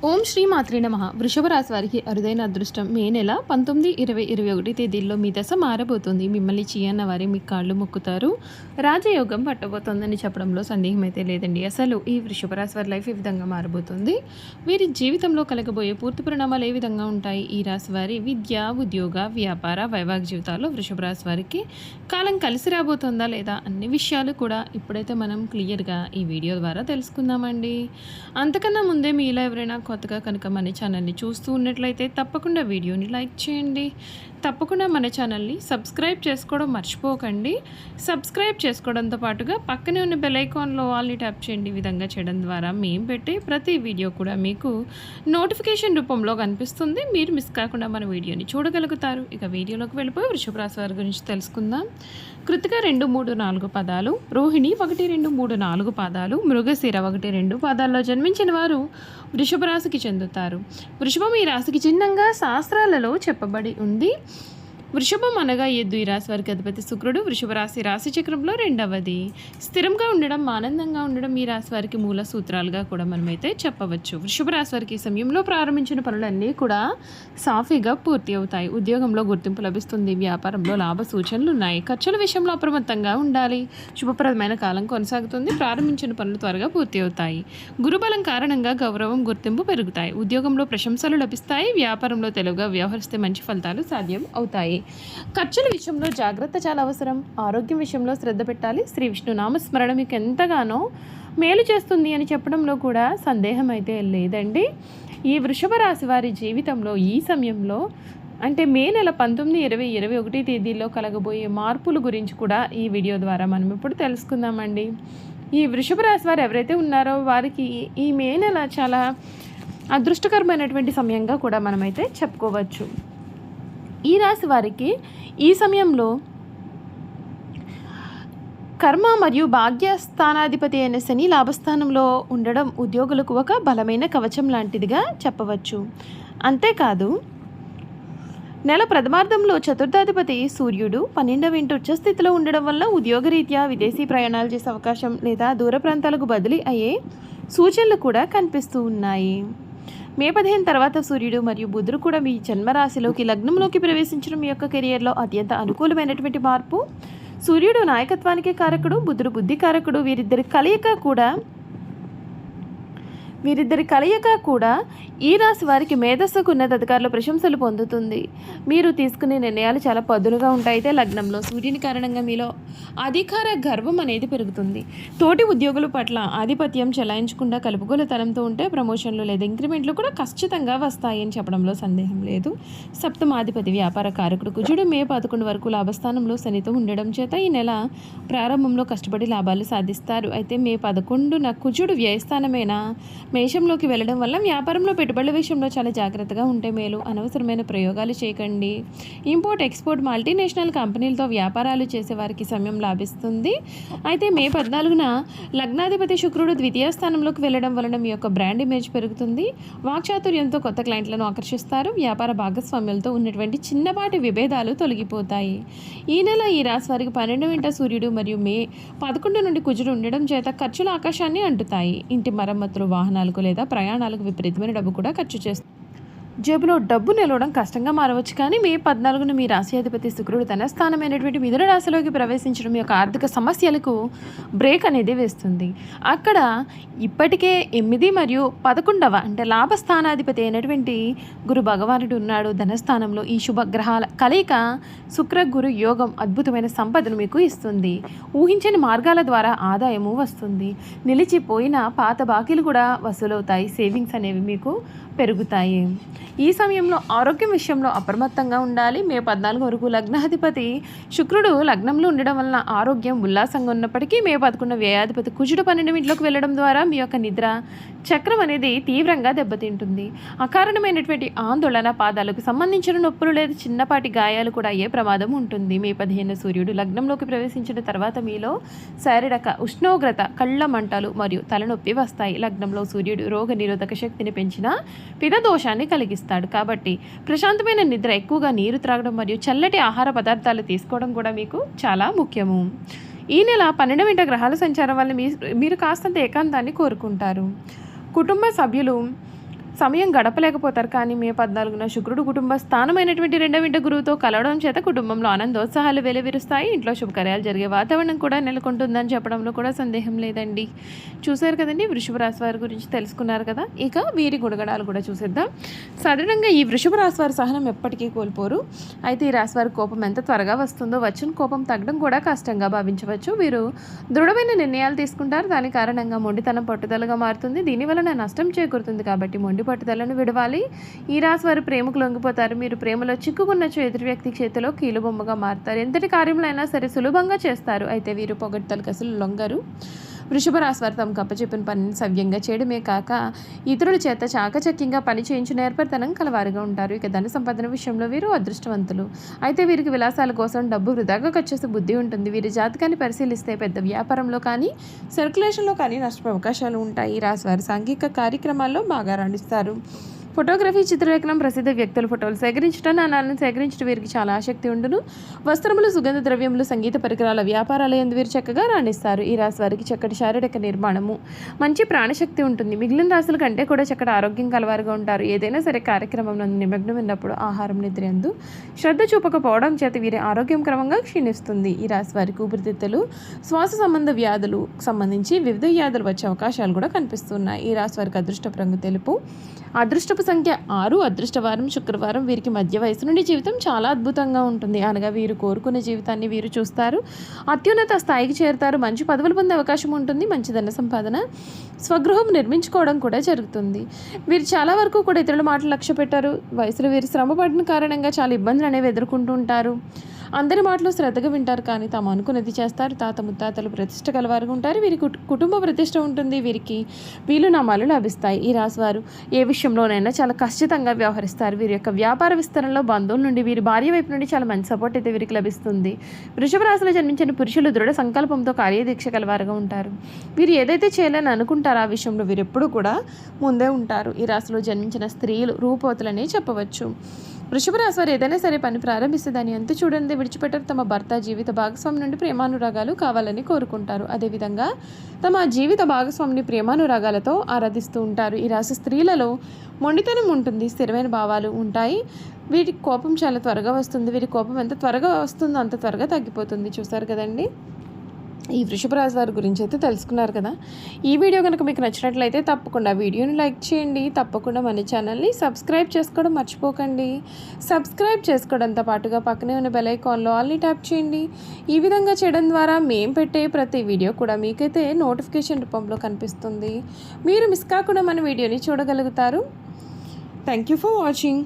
ఓం శ్రీ మాత్రే నమః. వృషభ రాశి వారికి అరుదైన అదృష్టం మే నెల 19, 20, 21 తేదీల్లో మీ దశ మారబోతుంది. మిమ్మల్ని చీయన్న వారి మీ కాళ్ళు మొక్కుతారు. రాజయోగం పట్టబోతోందని చెప్పడంలో సందేహం అయితే లేదండి. అసలు ఈ వృషభ రాశి వారి లైఫ్ ఏ విధంగా మారబోతుంది, వీరి జీవితంలో కలగబోయే పూర్తి పరిణామాలు ఏ విధంగా ఉంటాయి, ఈ రాశి వారి విద్య, ఉద్యోగ, వ్యాపార, వైవాహిక జీవితాల్లో వృషభ రాశి వారికి కాలం కలిసి రాబోతుందా లేదా అన్ని విషయాలు కూడా ఇప్పుడైతే మనం క్లియర్గా ఈ వీడియో ద్వారా తెలుసుకుందామండి. అంతకన్నా ముందే మీలో ఎవరైనా కొత్తగా కనుక మన ఛానల్ని చూస్తూ ఉన్నట్లయితే తప్పకుండా వీడియోని లైక్ చేయండి. తప్పకుండా మన ఛానల్ని సబ్స్క్రైబ్ చేసుకోవడం మర్చిపోకండి. సబ్స్క్రైబ్ చేసుకోవడంతో పాటుగా పక్కనే ఉన్న బెల్ ఐకాన్లో ఆల్ని ట్యాప్ చేయండి. ఈ విధంగా చేయడం ద్వారా మేము పెట్టే ప్రతి వీడియో కూడా మీకు నోటిఫికేషన్ రూపంలో కనిపిస్తుంది. మీరు మిస్ కాకుండా మన వీడియోని చూడగలుగుతారు. ఇక వీడియోలోకి వెళ్ళిపోయి వృషభ రాశి వారి గురించి తెలుసుకుందాం. కృతిక 2, 3, 4 పాదాలు, రోహిణి 1, 2, 3, 4 పాదాలు, మృగశిర 1, 2 పాదాల్లో జన్మించిన వారు వృషభ రాశికి చెందుతారు. వృషభం ఈ రాశికి చిహ్నంగా శాస్త్రాలలో చెప్పబడి ఉంది. వృషభం అనగా ఎద్దు. ఈ రాశి వారికి అధిపతి శుక్రుడు. వృషభ రాశి రాశి చక్రంలో రెండవది. స్థిరంగా ఉండడం, ఆనందంగా ఉండడం ఈ రాశి వారికి మూల సూత్రాలుగా కూడా మనమైతే చెప్పవచ్చు. వృషభ రాశి వారికి ఈ సమయంలో ప్రారంభించిన పనులన్నీ కూడా సాఫీగా పూర్తి అవుతాయి. ఉద్యోగంలో గుర్తింపు లభిస్తుంది. వ్యాపారంలో లాభ సూచనలు ఉన్నాయి. ఖర్చుల విషయంలో అప్రమత్తంగా ఉండాలి. శుభప్రదమైన కాలం కొనసాగుతుంది. ప్రారంభించిన పనులు త్వరగా పూర్తి అవుతాయి. గురుబలం కారణంగా గౌరవం, గుర్తింపు పెరుగుతాయి. ఉద్యోగంలో ప్రశంసలు లభిస్తాయి. వ్యాపారంలో తెలివిగా వ్యవహరిస్తే మంచి ఫలితాలు సాధ్యం అవుతాయి. ఖర్చుల విషయంలో జాగ్రత్త చాలా అవసరం. ఆరోగ్యం విషయంలో శ్రద్ధ పెట్టాలి. శ్రీ విష్ణు నామస్మరణ మీకు ఎంతగానో మేలు చేస్తుంది అని చెప్పడంలో కూడా సందేహం అయితే లేదండి. ఈ వృషభ రాశి వారి జీవితంలో ఈ సమయంలో అంటే మే నెల 19, 20, 21 తేదీల్లో కలగబోయే మార్పుల గురించి కూడా ఈ వీడియో ద్వారా మనం ఇప్పుడు తెలుసుకుందామండి. ఈ వృషభ రాశి వారు ఎవరైతే ఉన్నారో వారికి ఈ మే నెల చాలా అదృష్టకరమైనటువంటి సమయంగా కూడా మనమైతే చెప్పుకోవచ్చు. ఈ రాశి వారికి ఈ సమయంలో కర్మ మరియు భాగ్యస్థానాధిపతి అయిన శని లాభస్థానంలో ఉండడం ఉద్యోగులకు ఒక బలమైన కవచం లాంటిదిగా చెప్పవచ్చు. అంతేకాదు నెల ప్రథమార్థంలో చతుర్థాధిపతి సూర్యుడు 12వ ఇంటి ఉచ్చస్థితిలో ఉండడం వల్ల ఉద్యోగరీత్యా విదేశీ ప్రయాణాలు చేసే అవకాశం లేదా దూర ప్రాంతాలకు బదిలీ అయ్యే సూచనలు కూడా కనిపిస్తూ ఉన్నాయి. మే 15 తర్వాత సూర్యుడు మరియు బుధుడు కూడా మీ జన్మరాశిలోకి లగ్నంలోకి ప్రవేశించడం మీ యొక్క కెరియర్లో అత్యంత అనుకూలమైనటువంటి మార్పు. సూర్యుడు నాయకత్వానికి కారకుడు, బుధుడు బుద్ధి కారకుడు. వీరిద్దరి కలయిక కూడా ఈ రాశి వారికి మేధస్సుకు ఉన్నతాధికారుల ప్రశంసలు పొందుతుంది. మీరు తీసుకునే నిర్ణయాలు చాలా పదునుగా ఉంటాయి. అయితే లగ్నంలో సూర్యుని కారణంగా మీలో అధికార గర్వం అనేది పెరుగుతుంది. తోటి ఉద్యోగుల పట్ల ఆధిపత్యం చెలాయించకుండా కలుపుగోలుతనంతో ఉంటే ప్రమోషన్లు లేదా ఇంక్రిమెంట్లు కూడా ఖచ్చితంగా వస్తాయని చెప్పడంలో సందేహం లేదు. సప్తమాధిపతి వ్యాపార కారకుడు కుజుడు మే 11 వరకు లాభస్థానంలో శనితో ఉండడం చేత ఈ నెల ప్రారంభంలో కష్టపడి లాభాలు సాధిస్తారు. అయితే మే 11న కుజుడు వ్యయస్థానమైన మేషంలోకి వెళ్ళడం వల్ల వ్యాపారంలో పెట్టుబడుల విషయంలో చాలా జాగ్రత్తగా ఉంటే మేలు. అనవసరమైన ప్రయోగాలు చేయకండి. ఇంపోర్ట్, ఎక్స్పోర్ట్, మల్టీనేషనల్ కంపెనీలతో వ్యాపారాలు చేసే వారికి సమయం లాభిస్తుంది. అయితే మే 14న లగ్నాధిపతి శుక్రుడు ద్వితీయ స్థానంలోకి వెళ్ళడం వలన మీ యొక్క బ్రాండ్ ఇమేజ్ పెరుగుతుంది. వాక్చాతుర్యంతో కొత్త క్లయింట్లను ఆకర్షిస్తారు. వ్యాపార భాగస్వామ్యాలతో ఉన్నటువంటి చిన్నపాటి విభేదాలు తొలగిపోతాయి. ఈ నెల ఈ రాశి వారికి 12వ ఇంట సూర్యుడు మరియు మే 11 నుండి కుజుడు ఉండడం చేత ఖర్చులు ఆకాశాన్ని అంటుతాయి. ఇంటి మరమ్మతులు, వాహనాలకు లేదా ప్రయాణాలకు విపరీతమైన డబ్బు కూడా ఖర్చు చేస్తుంది. జేబులో డబ్బు నిలవడం కష్టంగా మారవచ్చు. కానీ మే 14న మీ రాశి అధిపతి శుక్రుడు తన స్థానమైనటువంటి మిథున రాశిలోకి ప్రవేశించడం యొక్క ఆర్థిక సమస్యలకు బ్రేక్ అనేది వేస్తుంది. అక్కడ ఇప్పటికే 8 మరియు 11వ అంటే లాభస్థానాధిపతి అయినటువంటి గురు భగవానుడు ఉన్నాడు ధనస్థానంలో. ఈ శుభగ్రహాల కలయిక శుక్ర గురు యోగం అద్భుతమైన సంపదను మీకు ఇస్తుంది. ఊహించని మార్గాల ద్వారా ఆదాయము వస్తుంది. నిలిచిపోయిన పాత బాకీలు కూడా వసూలవుతాయి. సేవింగ్స్ అనేవి మీకు పెరుగుతాయి. ఈ సమయంలో ఆరోగ్యం విషయంలో అప్రమత్తంగా ఉండాలి. మే 14 వరకు లగ్నాధిపతి శుక్రుడు లగ్నంలో ఉండడం వలన ఆరోగ్యం ఉల్లాసంగా ఉన్నప్పటికీ మే 11 వ్యయాధిపతి కుజుడు 12వ ఇంట్లోకి వెళ్ళడం ద్వారా మీ యొక్క నిద్ర చక్రం అనేది తీవ్రంగా దెబ్బతింటుంది. అకారణమైనటువంటి ఆందోళన, పాదాలకు సంబంధించిన నొప్పులు లేదా చిన్నపాటి గాయాలు కూడా అయ్యే ప్రమాదం ఉంటుంది. మే 15 సూర్యుడు లగ్నంలోకి ప్రవేశించిన తర్వాత మీలో శారీరక ఉష్ణోగ్రత, కళ్ళ మంటలు మరియు తలనొప్పి వస్తాయి. లగ్నంలో సూర్యుడు రోగ నిరోధక శక్తిని పెంచిన పిద దోషాన్ని కలిగిస్తాడు. కాబట్టి ప్రశాంతమైన నిద్ర, ఎక్కువగా నీరు త్రాగడం మరియు చల్లటి ఆహార పదార్థాలు తీసుకోవడం కూడా మీకు చాలా ముఖ్యము. ఈ నెల 12వ ఇంట గ్రహాల సంచారం వల్ల మీరు కాస్తంత ఏకాంతాన్ని కోరుకుంటారు. కుటుంబ సభ్యులు సమయం గడపలేకపోతారు. కానీ మే 14న శుక్రుడు కుటుంబ స్థానమైనటువంటి 2వ ఇంట గురువుతో కలవడం చేత కుటుంబంలో ఆనందోత్సాహాలు వెలువరుస్తాయి. ఇంట్లో శుభకార్యాలు జరిగే వాతావరణం కూడా నెలకొంటుందని చెప్పడంలో కూడా సందేహం లేదండి. చూశారు కదండి, వృషభ రాశి వారి గురించి తెలుసుకున్నారు కదా. ఇక వీరి గుణగణాలు కూడా చూసేద్దాం. సాధారణంగా ఈ వృషభ రాశి వారి సహనం ఎప్పటికీ కోల్పోరు. అయితే ఈ రాశి వారి కోపం ఎంత త్వరగా వస్తుందో వచ్చిన కోపం తగ్గడం కూడా కష్టంగా భావించవచ్చు. వీరు దృఢమైన నిర్ణయాలు తీసుకుంటారు. దాని కారణంగా మొండితనం పట్టుదలగా మారుతుంది. దీనివలన నష్టం చేకూరుతుంది. కాబట్టి మొండి పట్టుదలను విడవాలి. ఈ రాశి వారు ప్రేమకు లొంగిపోతారు. మీరు ప్రేమలో చిక్కుకున్న ఎదుటి వ్యక్తి చేతిలో కీలుబొమ్మగా మారుతారు. ఎంతటి కార్యంలో అయినా సరే సులభంగా చేస్తారు. అయితే వీరు పొగడ్తలకు అసలు లొంగరు. వృషభ రాశి వారు తమకు అప్పచెప్పిన పనిని సవ్యంగా చేయడమే కాక ఇతరుల చేత చాకచక్యంగా పని చేయించిన ఏర్పడతనం కలవారుగా ఉంటారు. ఇక ధన సంపాదన విషయంలో వీరు అదృష్టవంతులు. అయితే వీరికి విలాసాల కోసం డబ్బు వృధాగా ఖర్చు చేసే బుద్ధి ఉంటుంది. వీరి జాతకాన్ని పరిశీలిస్తే పెద్ద వ్యాపారంలో కానీ సర్క్యులేషన్లో కానీ నష్టపోయే అవకాశాలు ఉంటాయి. ఈ రాశి వారు సాంఘిక కార్యక్రమాల్లో బాగా రాణిస్తారు. ఫోటోగ్రఫీ, చిత్రలేఖనం, ప్రసిద్ధ వ్యక్తుల ఫోటోలు సేకరించడం, నాణాలను సేకరించడం వీరికి చాలా ఆసక్తి ఉండును. వస్త్రములు, సుగంధ ద్రవ్యములు, సంగీత పరికరాల వ్యాపారాల యందు వీరు చక్కగా రాణిస్తారు. ఈ రాశి వారికి చక్కటి శారీరక నిర్మాణము, మంచి ప్రాణశక్తి ఉంటుంది. మిగిలిన రాశుల కంటే కూడా చక్కటి ఆరోగ్యం కలవారుగా ఉంటారు. ఏదైనా సరే కార్యక్రమం నిమగ్నం ఉన్నప్పుడు ఆహారం, నిద్ర యందు శ్రద్ధ చూపకపోవడం చేత వీరి ఆరోగ్యం క్రమంగా క్షీణిస్తుంది. ఈ రాశి వారికి ఊపిరితిత్తులు, శ్వాస సంబంధ వ్యాధులు సంబంధించి వివిధ వ్యాధులు వచ్చే అవకాశాలు కూడా కనిపిస్తున్నాయి. ఈ రాశి వారికి అదృష్టపు రంగు తెలుపు, అదృష్టపు సంఖ్య 6, అదృష్టవారం శుక్రవారం. వీరికి మధ్య వయసు నుండి జీవితం చాలా అద్భుతంగా ఉంటుంది. అనగా వీరు కోరుకునే జీవితాన్ని వీరు చూస్తారు. అత్యున్నత స్థాయికి చేరుతారు. మంచి పదవులు పొందే అవకాశం ఉంటుంది. మంచి ధన సంపాదన, స్వగృహం నిర్మించుకోవడం కూడా జరుగుతుంది. వీరు చాలా వరకు కూడా ఇతరుల మాటలు లక్ష్య పెట్టారు. వయసులో వీరు శ్రమ పడిన కారణంగా చాలా ఇబ్బందులు అనేవి ఎదుర్కొంటూ ఉంటారు. అందరి మాటలు శ్రద్ధగా వింటారు. కానీ తాము అనుకున్నది చేస్తారు. తాత ముత్తాతలు ప్రతిష్ట కలవారుగా ఉంటారు. వీరికి కుటుంబ ప్రతిష్ట ఉంటుంది. వీరికి వీలునామాలు లభిస్తాయి. ఈ రాశివారు ఏ విషయంలోనైనా చాలా ఖచ్చితంగా వ్యవహరిస్తారు. వీరి యొక్క వ్యాపార విస్తరణలో బంధువుల నుండి, వీరి భార్య వైపు నుండి చాలా మంచి సపోర్ట్ అయితే వీరికి లభిస్తుంది. వృషభ రాశిలో జన్మించిన పురుషులు దృఢ సంకల్పంతో కార్యదీక్ష కలవారుగా ఉంటారు. వీరు ఏదైతే చేయాలని అనుకుంటారో ఆ విషయంలో వీరు ఎప్పుడూ కూడా ముందే ఉంటారు. ఈ రాశిలో జన్మించిన స్త్రీలు రూపవతులనే చెప్పవచ్చు. వృషభ రాశి వారు ఏదైనా సరే పని ప్రారంభిస్తే దాన్ని ఎంత చూడండి విడిచిపెట్టరు. తమ భర్త, జీవిత భాగస్వామి నుండి ప్రేమానురాగాలు కావాలని కోరుకుంటారు. అదేవిధంగా తమ జీవిత భాగస్వామిని ప్రేమానురాగాలతో ఆరాధిస్తూ ఉంటారు. ఈ రాశి స్త్రీలలో మొండితనం ఉంటుంది. స్థిరమైన భావాలు ఉంటాయి. వీరి కోపం చాలా త్వరగా వస్తుంది. వీరి కోపం ఎంత త్వరగా వస్తుందో అంత త్వరగా తగ్గిపోతుంది. చూసారు కదండి, ఈ వృషభ రాశి వారి గురించి అయితే తెలుసుకున్నారు కదా. ఈ వీడియో కనుక మీకు నచ్చినట్లయితే తప్పకుండా వీడియోని లైక్ చేయండి. తప్పకుండా మన ఛానల్ని సబ్స్క్రైబ్ చేసుకోవడం మర్చిపోకండి. సబ్స్క్రైబ్ చేసుకోవడంతో పాటుగా పక్కనే ఉన్న బెల్ ఐకాన్లో ఆల్ని ట్యాప్ చేయండి. ఈ విధంగా చేయడం ద్వారా మేము పెట్టే ప్రతి వీడియో కూడా మీకైతే నోటిఫికేషన్ రూపంలో కనిపిస్తుంది. మీరు మిస్ కాకుండా మన వీడియోని చూడగలుగుతారు. Thank you for watching.